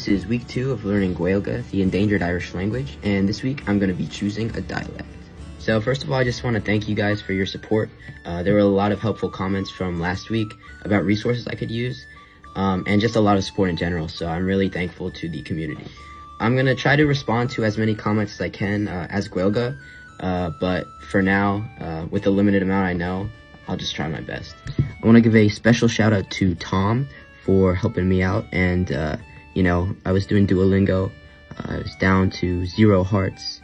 This is week 2 of learning Gaeilge, the endangered Irish language, and this week I'm going to be choosing a dialect. So first of all, I just want to thank you guys for your support. There were a lot of helpful comments from last week about resources I could use, and just a lot of support in general, so I'm really thankful to the community. I'm going to try to respond to as many comments as I can as Gaeilge, but for now, with the limited amount I know, I'll just try my best. I want to give a special shout out to Tom for helping me out, and I was doing Duolingo. I was down to 0 hearts,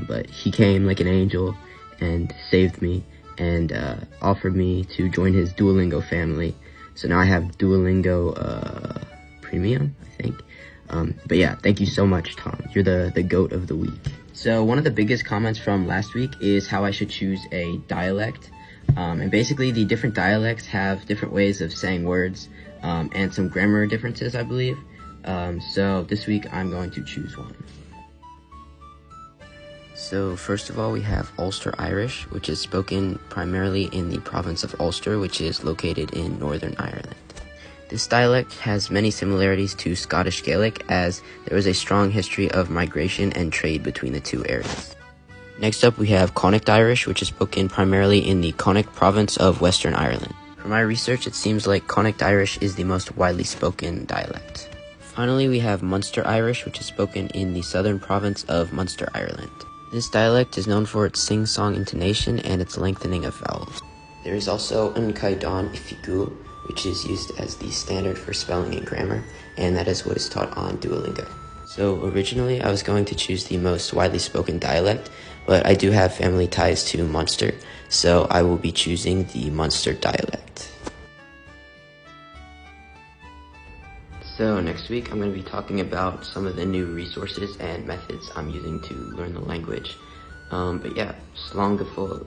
but he came like an angel and saved me and offered me to join his Duolingo family. So now I have Duolingo Premium, I think. But yeah, thank you so much, Tom. You're the GOAT of the week. So one of the biggest comments from last week is how I should choose a dialect. And basically the different dialects have different ways of saying words, and some grammar differences, I believe. So this week I'm going to choose one. So first of all, we have Ulster Irish, which is spoken primarily in the province of Ulster, which is located in Northern Ireland. This dialect has many similarities to Scottish Gaelic, as there is a strong history of migration and trade between the two areas. Next up, we have Connacht Irish, which is spoken primarily in the Connacht province of Western Ireland. From my research, it seems like Connacht Irish is the most widely spoken dialect. Finally, we have Munster Irish, which is spoken in the southern province of Munster, Ireland. This dialect is known for its sing-song intonation and its lengthening of vowels. There is also Unkaidan Ifigu, which is used as the standard for spelling and grammar, and that is what is taught on Duolingo. So originally, I was going to choose the most widely spoken dialect, but I do have family ties to Munster, so I will be choosing the Munster dialect. So next week, I'm going to be talking about some of the new resources and methods I'm using to learn the language. But yeah, slán go fóill.